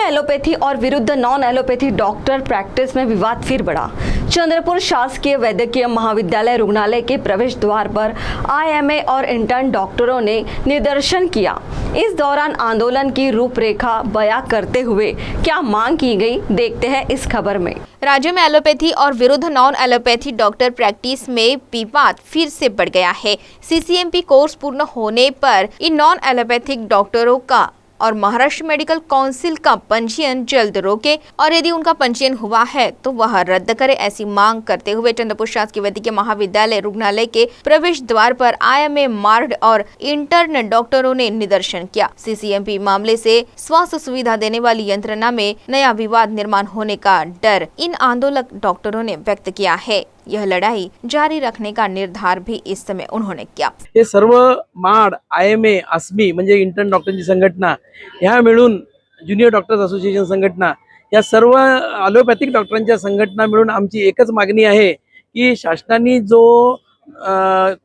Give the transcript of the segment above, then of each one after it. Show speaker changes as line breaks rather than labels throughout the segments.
Allopathy और विरुद्ध non allopathy doctor practice में विवाद फिर बढ़ा। चंद्रपुर शासकीय वैद्यकीय महाविद्यालय रुग्णालय के प्रवेश द्वार पर आईएमए और इंटर्न डॉक्टरों ने निदर्शन किया। इस दौरान आंदोलन की रूपरेखा बयां करते हुए क्या मांग की गई, देखते हैं इस खबर में।
राज्य में एलोपैथी और विरुद्ध नॉन एलोपैथी डॉक्टर प्रैक्टिस में विवाद फिर से बढ़ गया है। सीसीएमपी कोर्स पूर्ण होने पर इन नॉन एलोपैथिक डॉक्टरों का और महाराष्ट्र मेडिकल काउंसिल का पंजीयन जल्द रोके और यदि उनका पंजीयन हुआ है तो वह रद्द करे, ऐसी मांग करते हुए चंद्रपुर शासकीय वैद्यकीय महाविद्यालय रुग्णालय के प्रवेश द्वार पर आईएमए, मार्ड और इंटर्न डॉक्टरों ने निदर्शन किया। सीसीएमपी मामले से स्वास्थ्य सुविधा देने वाली यंत्रणा में नया विवाद निर्माण होने का डर इन आंदोलक डॉक्टरों ने व्यक्त किया है। यह लड़ाई जारी रखने का निर्धार भी इस समय उन्होंने किया।
हे सर्व माड, आयएमए, आस्मी म्हणजे इंटर्न डॉक्टरांची संघटना, ह्या मिळून ज्युनियर डॉक्टर्स असोसिएशन संघटना, या सर्व ॲलोपॅथिक डॉक्टरांच्या संघटना मिळून आमची एकच मागणी आहे की शासनाने जो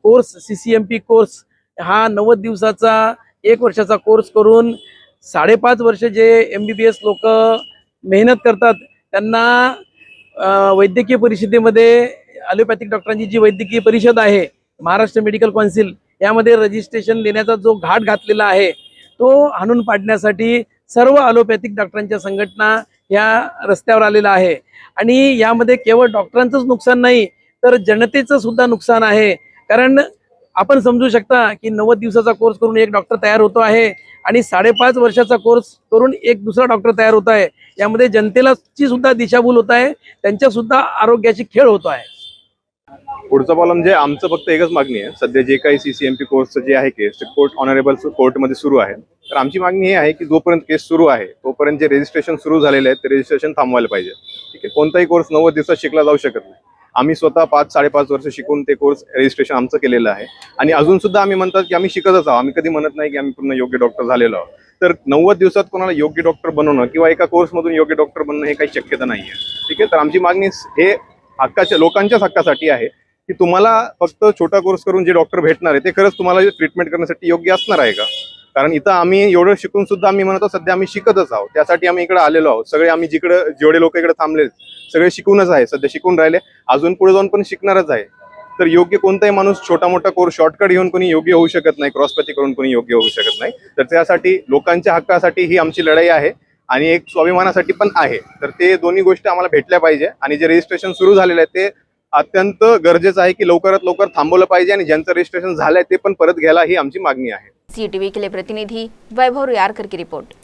कोर्स सीसीएमपी कोर्स हा 90 दिवसाचा 1 वर्षाचा कोर्स करून 5.5 वर्ष जे एमबीबीएस लोक मेहनत करतात त्यांना वैद्यकीय परिषदेमध्ये ॲलोपॅथिक डॉक्टरांची जी वैद्यकीय परिषद आहे, महाराष्ट्र मेडिकल काउन्सिल, यामध्ये रजिस्ट्रेशन देण्याचा जो घाट घातलेला आहे तो हाणून पाडण्यासाठी सर्व ॲलोपॅथिक डॉक्टरांच्या संघटना या रस्त्यावर आलेला आहे। आणि यामध्ये केवळ डॉक्टरांचंच नुकसान नाही तर जनतेचं सुद्धा नुकसान आहे। कारण आपण समजू शकता की 90 दिवसाचा कोर्स करून एक डॉक्टर तयार होतो आहे आणि 5.5 वर्षाचा कोर्स करून एक दुसरा डॉक्टर तयार होत आहे। यामध्ये जनतेला ची सुद्धा दिशाभूल होत आहे, त्यांच्या सुद्धा आरोग्याची खेळ होत आहे।
पुढचा प्रॉब्लेम म्हणजे आमचं फक्त एकच मागणी आहे, सध्या जे काही सीसीएमपी कोर्सचं जे आहे केस कोर्ट ऑनरेबल कोर्टमध्ये सुरू आहे, तर आमची मागणी ही आहे की जोपर्यंत केस सुरू आहे तोपर्यंत जे रजिस्ट्रेशन सुरू झालेले आहे ते रजिस्ट्रेशन थांबवायला पाहिजे। ठीक आहे, कोणताही कोर्स 90 दिवसात शिकला जाऊ शकत नाही। आम्ही स्वतः 5-5.5 वर्ष शिकून ते कोर्स रजिस्ट्रेशन आमचं केलेलं आहे आणि अजून सुद्धा आम्ही म्हणतात की आम्ही शिकतच आहोत, आम्ही कधी म्हणत नाही की आम्ही पूर्ण योग्य डॉक्टर झालेलो आहोत। तर 90 दिवसात कोणाला योग्य डॉक्टर बनवणं किंवा एका कोर्समधून योग्य डॉक्टर बनणं हे काही शक्यता नाही आहे। ठीक आहे, तर आमची मागणी हे हक्काच्या लोकांच्याच हक्कासाठी आहे की तुम्हाला फक्त छोटा कोर्स करून जे डॉक्टर भेटणार आहे ते खरंच तुम्हाला ट्रीटमेंट करण्यासाठी योग्य असणार आहे का? कारण इथं आम्ही एवढं शिकून सुद्धा आम्ही म्हणतो सध्या आम्ही शिकतच आहोत, त्यासाठी आम्ही इकडे आलेलो आहोत। सगळे आम्ही जेवढे लोक इकडे थांबले सगळे शिकूनच आहे, सध्या शिकून राहिले, अजून पुढे जाऊन पण शिकणारच आहे। तर योग्य कोणताही माणूस छोटा मोठा कोर्स शॉर्टकट घेऊन कोणी योग्य होऊ शकत नाही, क्रॉसपॅथी करून कोणी योग्य होऊ शकत नाही। तर त्यासाठी लोकांच्या हक्कासाठी ही आमची लढाई आहे आणि एक स्वाभिमानासाठी पण आहे। तर ते दोन्ही गोष्टी आम्हाला भेटल्या पाहिजे आणि जे रजिस्ट्रेशन सुरू झालेलं आहे ते अत्यंत गरजेचं आहे की लवकरात लवकर थांबवलं पाहिजे आणि ज्यांचं रजिस्ट्रेशन झालंय ते पण परत घ्यायला ही आमची मागणी आहे।
सीटीवी के लिए प्रतिनिधि वैभव रुयारकर की रिपोर्ट।